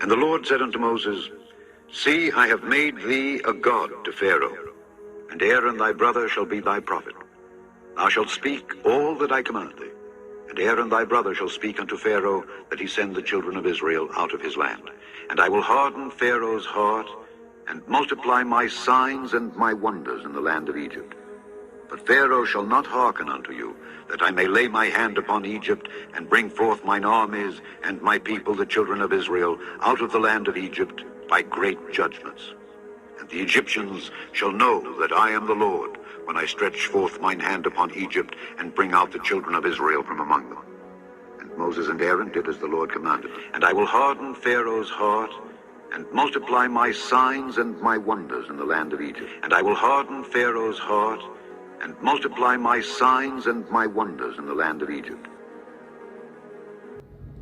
And the Lord said unto Moses, See, I have made thee a god to Pharaoh, and Aaron thy brother shall be thy prophet. Thou shalt speak all that I command thee, and Aaron thy brother shall speak unto Pharaoh, that he send the children of Israel out of his land. And I will harden Pharaoh's heart, and multiply my signs and my wonders in the land of Egypt. But Pharaoh shall not hearken unto you, that I may lay my hand upon Egypt, and bring forth mine armies and my people, the children of Israel, out of the land of Egypt by great judgments. And the Egyptians shall know that I am the Lord, when I stretch forth mine hand upon Egypt, and bring out the children of Israel from among them. And Moses and Aaron did as the Lord commanded them. And I will harden Pharaoh's heart, and multiply my signs and my wonders in the land of Egypt. And I will harden Pharaoh's heart, and multiply my signs and my wonders in the land of Egypt.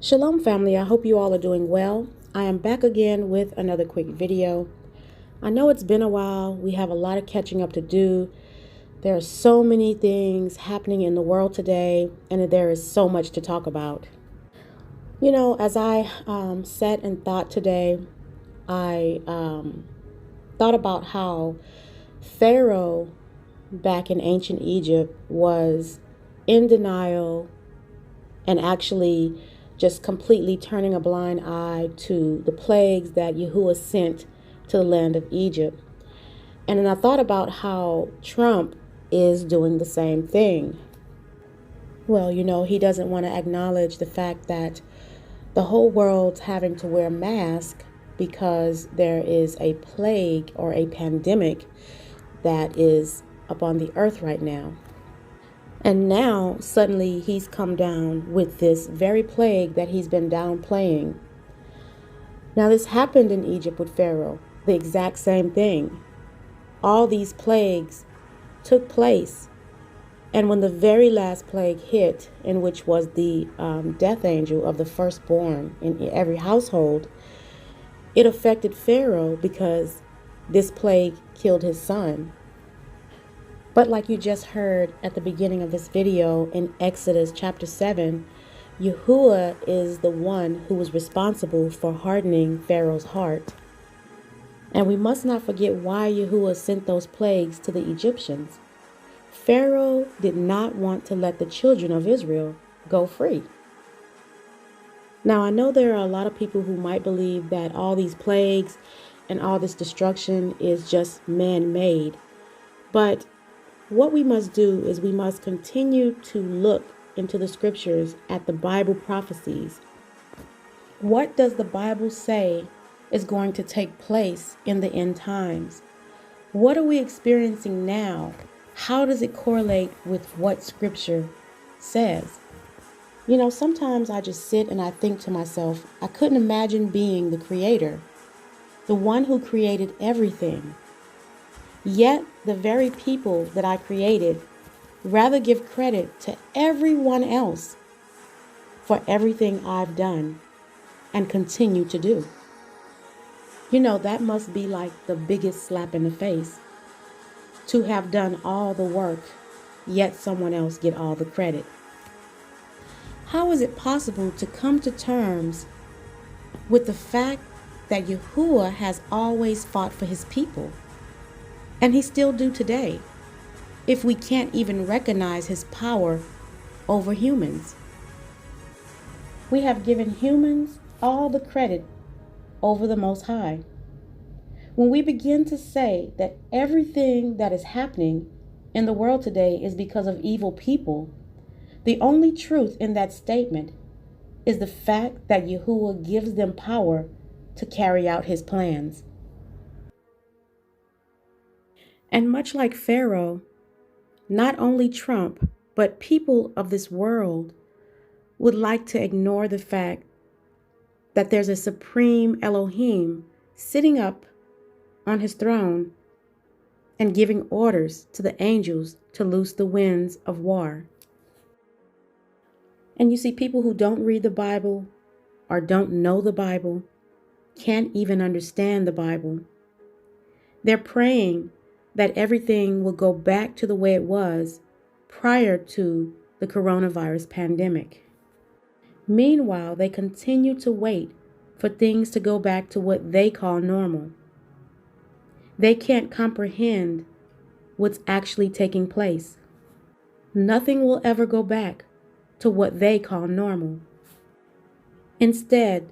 Shalom family, I hope you all are doing well. I am back again with another quick video. I know it's been a while. We have a lot of catching up to do. There are so many things happening in the world today, and there is so much to talk about. You know, as I sat and thought today, I thought about how Pharaoh back in ancient Egypt was in denial and actually just completely turning a blind eye to the plagues that Yahuwah sent to the land of Egypt. And then I thought about how Trump is doing the same thing. Well, you know, he doesn't want to acknowledge the fact that the whole world's having to wear masks because there is a plague or a pandemic that is upon the earth right now. And now suddenly he's come down with this very plague that he's been downplaying. Now this happened in Egypt with Pharaoh, the exact same thing. All these plagues took place, and when the very last plague hit, in which was the death angel of the firstborn in every household, it affected Pharaoh because this plague killed his son. But like you just heard at the beginning of this video in Exodus chapter 7, Yahuwah is the one who was responsible for hardening Pharaoh's heart. And we must not forget why Yahuwah sent those plagues to the Egyptians. Pharaoh did not want to let the children of Israel go free. Now, I know there are a lot of people who might believe that all these plagues and all this destruction is just man-made. But what we must do is we must continue to look into the scriptures at the Bible prophecies. What does the Bible say is going to take place in the end times? What are we experiencing now? How does it correlate with what scripture says? You know, sometimes I just sit and I think to myself, I couldn't imagine being the creator, the one who created everything. Yet the very people that I created rather give credit to everyone else for everything I've done and continue to do. You know, that must be like the biggest slap in the face, to have done all the work, yet someone else get all the credit. How is it possible to come to terms with the fact that Yahuwah has always fought for his people? And he still do today, if we can't even recognize his power over humans. We have given humans all the credit over the Most High. When we begin to say that everything that is happening in the world today is because of evil people, the only truth in that statement is the fact that Yahuwah gives them power to carry out his plans. And much like Pharaoh, not only Trump, but people of this world would like to ignore the fact that there's a supreme Elohim sitting up on his throne and giving orders to the angels to loose the winds of war. And you see, people who don't read the Bible or don't know the Bible can't even understand the Bible. They're praying that everything will go back to the way it was prior to the coronavirus pandemic. Meanwhile, they continue to wait for things to go back to what they call normal. They can't comprehend what's actually taking place. Nothing will ever go back to what they call normal. Instead,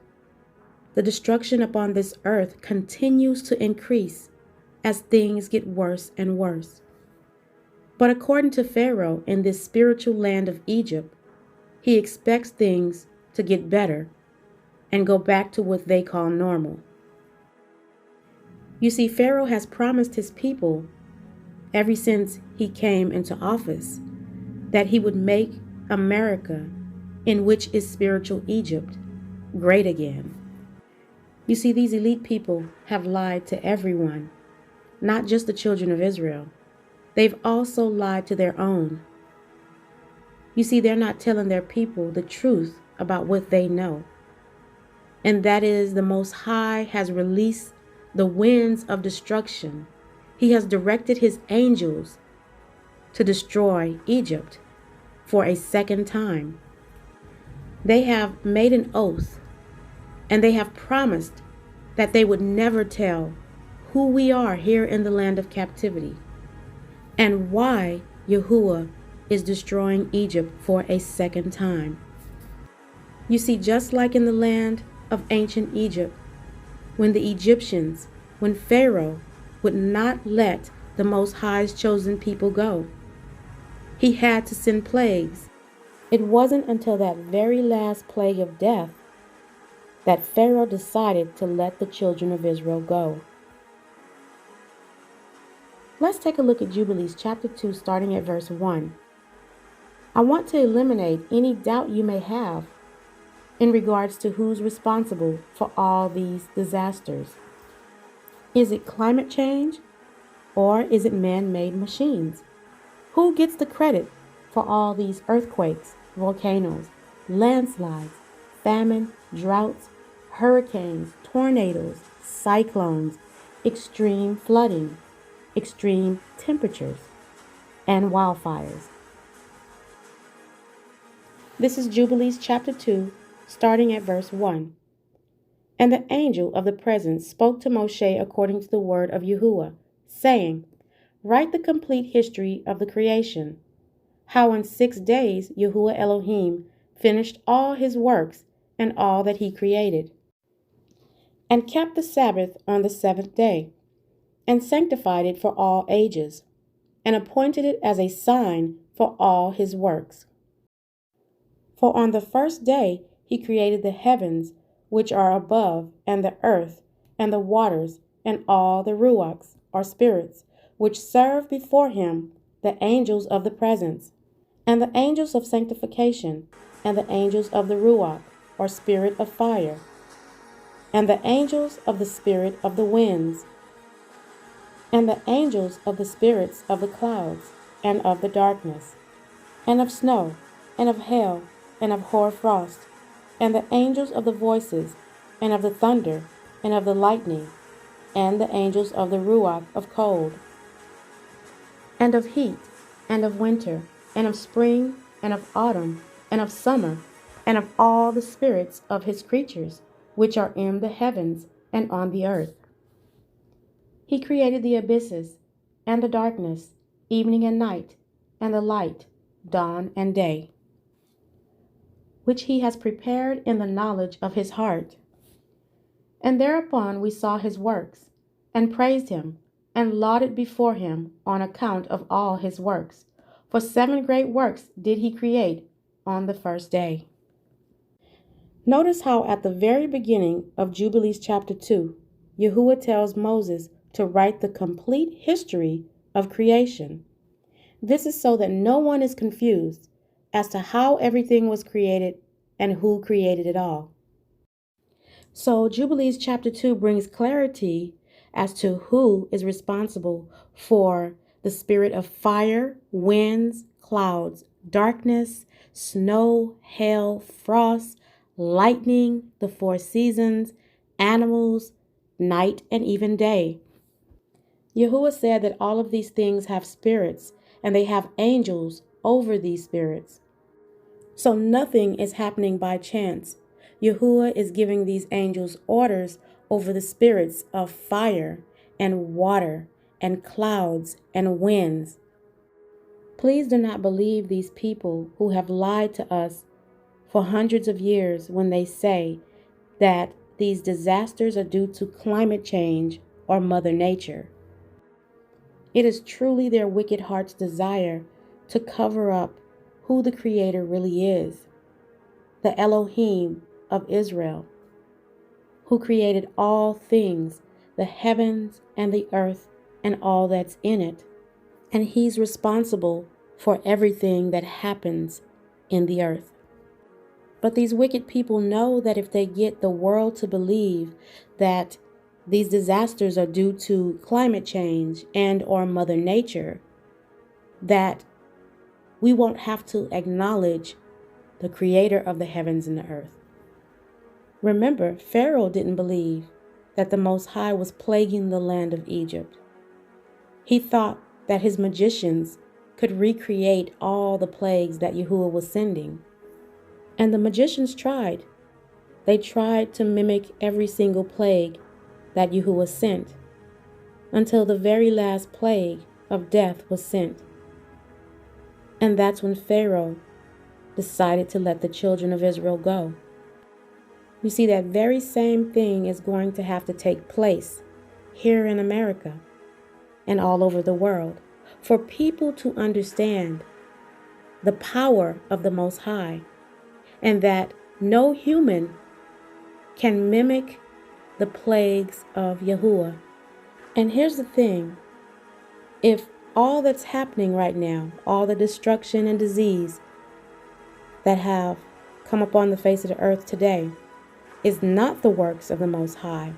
the destruction upon this earth continues to increase as things get worse and worse. But according to Pharaoh in this spiritual land of Egypt, he expects things to get better and go back to what they call normal. You see, Pharaoh has promised his people, ever since he came into office, that he would make America, in which is spiritual Egypt, great again. You see, these elite people have lied to everyone, not just the children of Israel. They've also lied to their own. You see, they're not telling their people the truth about what they know. And that is, the Most High has released the winds of destruction. He has directed his angels to destroy Egypt for a second time. They have made an oath, and they have promised that they would never tell who we are here in the land of captivity and why Yahuwah is destroying Egypt for a second time. You see, just like in the land of ancient Egypt, when the Egyptians, when Pharaoh would not let the Most High's chosen people go, he had to send plagues. It wasn't until that very last plague of death that Pharaoh decided to let the children of Israel go. Let's take a look at Jubilees chapter 2, starting at verse 1. I want to eliminate any doubt you may have in regards to who's responsible for all these disasters. Is it climate change, or is it man-made machines? Who gets the credit for all these earthquakes, volcanoes, landslides, famine, droughts, hurricanes, tornadoes, cyclones, extreme flooding, extreme temperatures, and wildfires? This is Jubilees chapter 2, starting at verse 1. And the angel of the presence spoke to Moshe according to the word of Yahuwah, saying, Write the complete history of the creation, how in 6 days Yahuwah Elohim finished all his works and all that he created, and kept the Sabbath on the 7th day, and sanctified it for all ages, and appointed it as a sign for all his works. For on the first day he created the heavens which are above, and the earth, and the waters, and all the ruachs, or spirits, which serve before him, the angels of the presence, and the angels of sanctification, and the angels of the ruach, or spirit of fire, and the angels of the spirit of the winds, and the angels of the spirits of the clouds, and of the darkness, and of snow, and of hail, and of hoarfrost, and the angels of the voices, and of the thunder, and of the lightning, and the angels of the ruach of cold, and of heat, and of winter, and of spring, and of autumn, and of summer, and of all the spirits of his creatures, which are in the heavens and on the earth. He created the abysses, and the darkness, evening and night, and the light, dawn and day, which he has prepared in the knowledge of his heart. And thereupon we saw his works, and praised him, and lauded before him on account of all his works. For 7 great works did he create on the first day. Notice how at the very beginning of Jubilees chapter 2, Yahuwah tells Moses to write the complete history of creation. This is so that no one is confused as to how everything was created and who created it all. So Jubilees chapter 2 brings clarity as to who is responsible for the spirit of fire, winds, clouds, darkness, snow, hail, frost, lightning, the 4 seasons, animals, night, and even day. Yahuwah said that all of these things have spirits, and they have angels over these spirits. So nothing is happening by chance. Yahuwah is giving these angels orders over the spirits of fire and water and clouds and winds. Please do not believe these people who have lied to us for hundreds of years when they say that these disasters are due to climate change or Mother Nature. It is truly their wicked heart's desire to cover up who the Creator really is, the Elohim of Israel, who created all things, the heavens and the earth and all that's in it. And He's responsible for everything that happens in the earth. But these wicked people know that if they get the world to believe that these disasters are due to climate change and or Mother Nature, that we won't have to acknowledge the Creator of the heavens and the earth. Remember, Pharaoh didn't believe that the Most High was plaguing the land of Egypt. He thought that his magicians could recreate all the plagues that Yahuwah was sending. And the magicians tried. They tried to mimic every single plague that Yahuwah sent, until the very last plague of death was sent. And that's when Pharaoh decided to let the children of Israel go. You see, that very same thing is going to have to take place here in America and all over the world for people to understand the power of the Most High, and that no human can mimic the plagues of Yahuwah. And here's the thing, if all that's happening right now, all the destruction and disease that have come upon the face of the earth today is not the works of the Most High,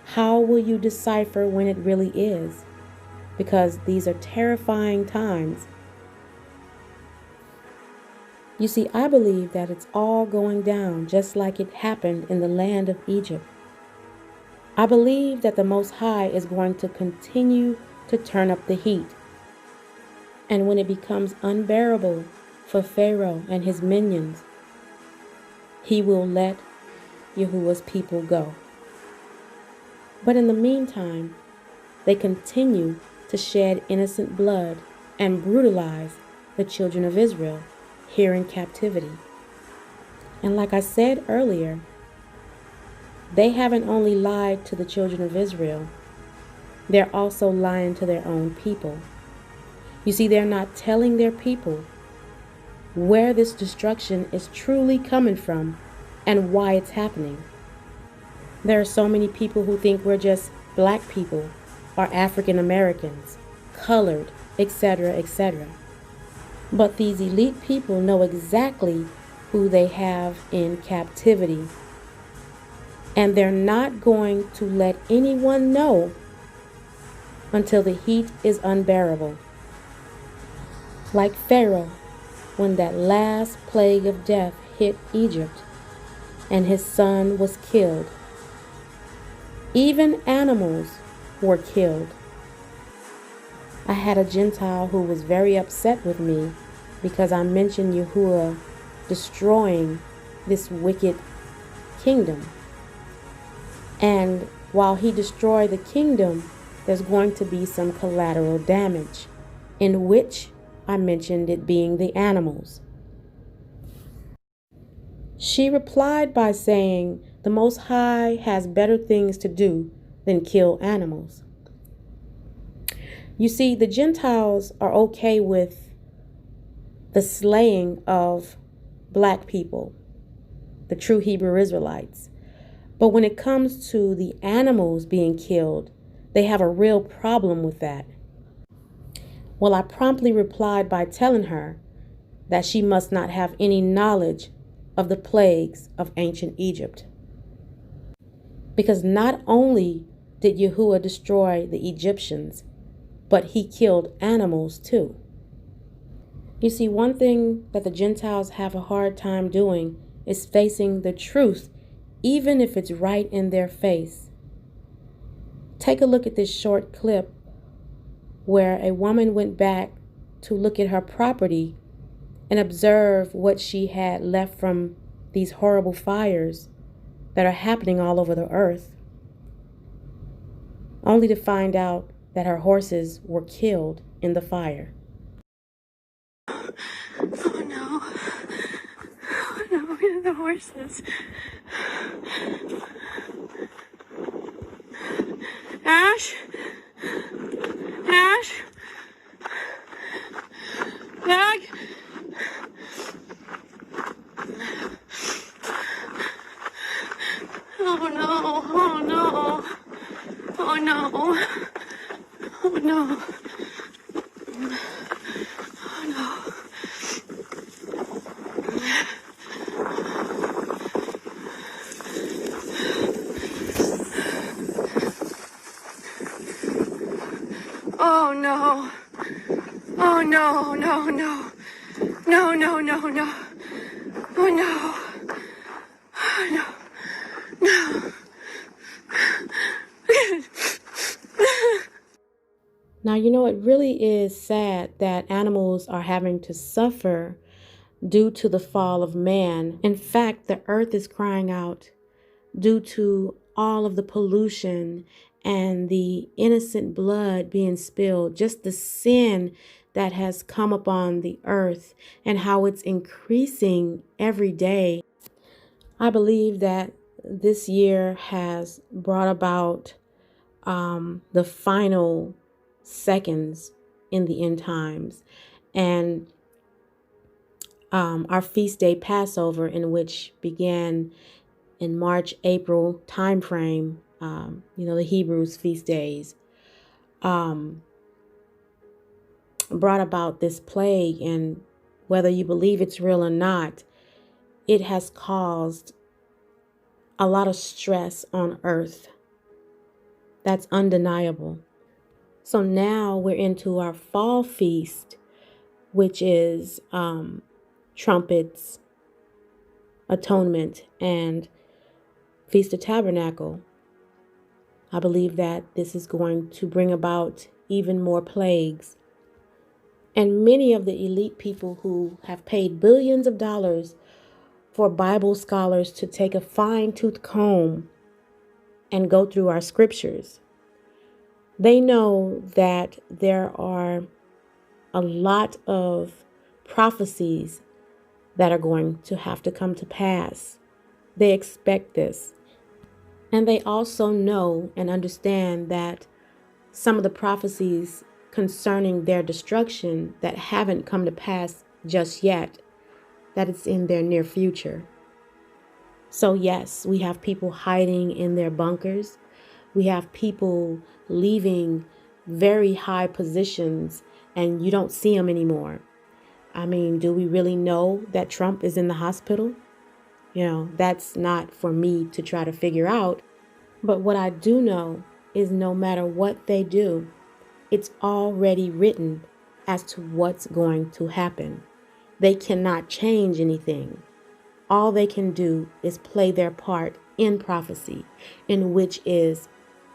how will you decipher when it really is? Because these are terrifying times. You see, I believe that it's all going down just like it happened in the land of Egypt. I believe that the Most High is going to continue to turn up the heat. And when it becomes unbearable for Pharaoh and his minions, he will let Yahuwah's people go. But in the meantime, they continue to shed innocent blood and brutalize the children of Israel here in captivity. And like I said earlier, they haven't only lied to the children of Israel, they're also lying to their own people. You see, they're not telling their people where this destruction is truly coming from and why it's happening. There are so many people who think we're just black people or African Americans, colored, etc., etc. But these elite people know exactly who they have in captivity. And they're not going to let anyone know until the heat is unbearable. Like Pharaoh, when that last plague of death hit Egypt and his son was killed. Even animals were killed. I had a Gentile who was very upset with me because I mentioned Yahuwah destroying this wicked kingdom. And while he destroyed the kingdom, there's going to be some collateral damage, in which I mentioned it being the animals. She replied by saying, the Most High has better things to do than kill animals. You see, the Gentiles are okay with the slaying of black people, the true Hebrew Israelites. But when it comes to the animals being killed, they have a real problem with that. Well, I promptly replied by telling her that she must not have any knowledge of the plagues of ancient Egypt. Because not only did Yahuwah destroy the Egyptians, but he killed animals too. You see, one thing that the Gentiles have a hard time doing is facing the truth, even if it's right in their face. Take a look at this short clip where a woman went back to look at her property and observe what she had left from these horrible fires that are happening all over the earth, only to find out that her horses were killed in the fire. Oh no. Oh no, the horses. Ash? Ash? Bag? Oh no, oh no. Oh no. Oh no. Oh no. Oh no. Oh no, no, no. No, no, no, no. Oh no. Oh no. No. Now, it really is sad that animals are having to suffer due to the fall of man. In fact, the earth is crying out due to all of the pollution and the innocent blood being spilled, just the sin that has come upon the earth and how it's increasing every day. I believe that this year has brought about the final seconds in the end times, and our feast day Passover, in which began in March, April time frame, the Hebrews feast days, brought about this plague. And whether you believe it's real or not, it has caused a lot of stress on earth. That's undeniable. So now we're into our fall feast, which is trumpets, atonement, and Feast of Tabernacle. I believe that this is going to bring about even more plagues. And many of the elite people who have paid billions of dollars for Bible scholars to take a fine-tooth comb and go through our scriptures, they know that there are a lot of prophecies that are going to have to come to pass. They expect this. And they also know and understand that some of the prophecies concerning their destruction that haven't come to pass just yet, that it's in their near future. So yes, we have people hiding in their bunkers. We have people leaving very high positions and you don't see them anymore. I mean, do we really know that Trump is in the hospital? That's not for me to try to figure out. But what I do know is no matter what they do, it's already written as to what's going to happen. They cannot change anything. All they can do is play their part in prophecy, in which is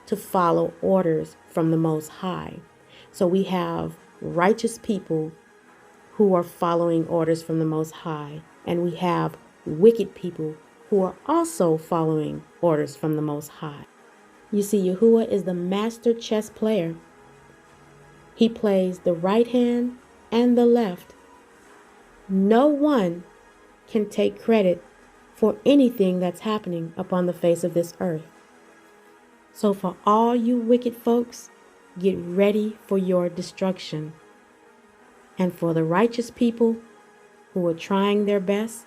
to follow orders from the Most High. So we have righteous people who are following orders from the Most High, and we have wicked people who are also following orders from the Most High. You see, Yahuwah is the master chess player. He plays the right hand and the left. No one can take credit for anything that's happening upon the face of this earth. So for all you wicked folks, get ready for your destruction. And for the righteous people who are trying their best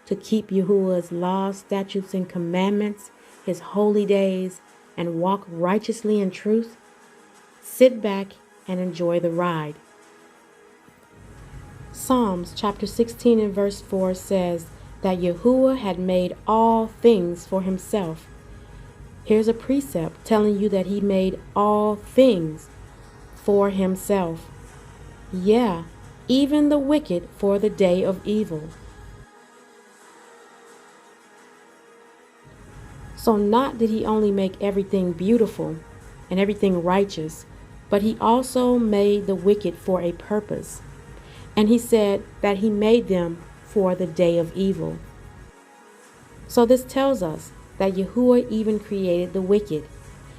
to keep Yahuwah's laws, statutes, and commandments, his holy days, and walk righteously in truth, sit back and enjoy the ride. Psalms chapter 16 and verse 4 says that Yahuwah had made all things for himself. Here's a precept telling you that he made all things for himself. Yeah, even the wicked for the day of evil. So not did he only make everything beautiful and everything righteous, but he also made the wicked for a purpose. And he said that he made them for the day of evil. So this tells us that Yahuwah even created the wicked,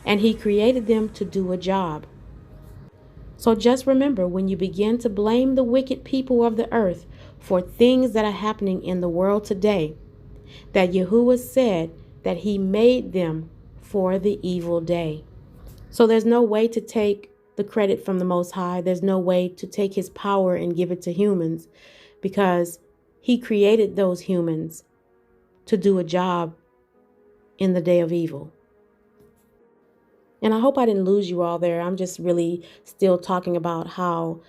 and he created them to do a job. So just remember, when you begin to blame the wicked people of the earth for things that are happening in the world today, that Yahuwah said that he made them for the evil day. So there's no way to take the credit from the Most High. There's no way to take his power and give it to humans, because he created those humans to do a job in the day of evil. And I hope I didn't lose you all there. I'm just really still talking about how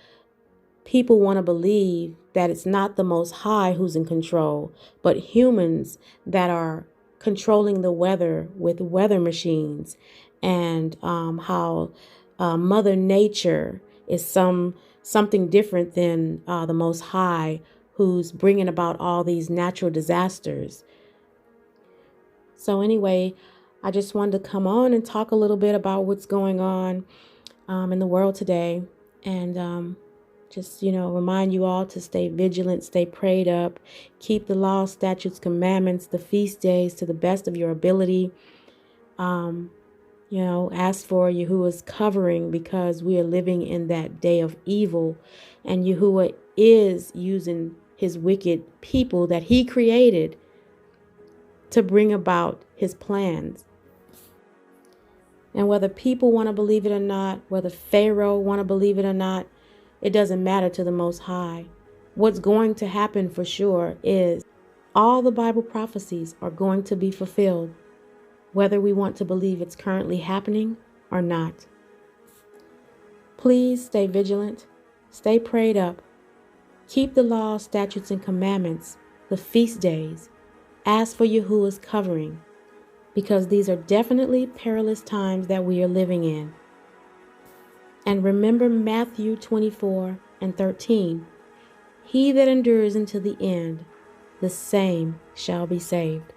people want to believe that it's not the Most High who's in control, but humans that are controlling the weather with weather machines, and how Mother Nature is something different than the Most High, who's bringing about all these natural disasters. So anyway, I just wanted to come on and talk a little bit about what's going on in the world today, and just, remind you all to stay vigilant, stay prayed up, keep the law, statutes, commandments, the feast days to the best of your ability. Ask for Yahuwah's covering, because we are living in that day of evil, and Yahuwah is using his wicked people that he created to bring about his plans. And whether people want to believe it or not, whether Pharaoh want to believe it or not, it doesn't matter to the Most High. What's going to happen for sure is all the Bible prophecies are going to be fulfilled, whether we want to believe it's currently happening or not. Please stay vigilant, stay prayed up, keep the law, statutes, and commandments, the feast days. Ask for Yahuwah's covering, because these are definitely perilous times that we are living in. And remember Matthew 24:13. He that endures until the end, the same shall be saved.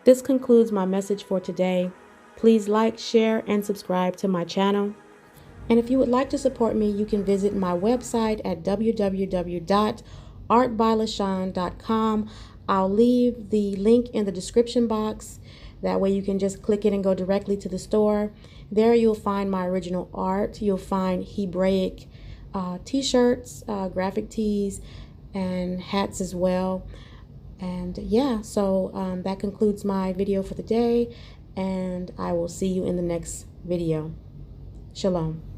This concludes my message for today. Please like, share, and subscribe to my channel. And if you would like to support me, you can visit my website at www.artbylashawn.com. I'll leave the link in the description box. That way you can just click it and go directly to the store. There you'll find my original art. You'll find Hebraic t-shirts, graphic tees, and hats as well. And yeah, so that concludes my video for the day, and I will see you in the next video. Shalom.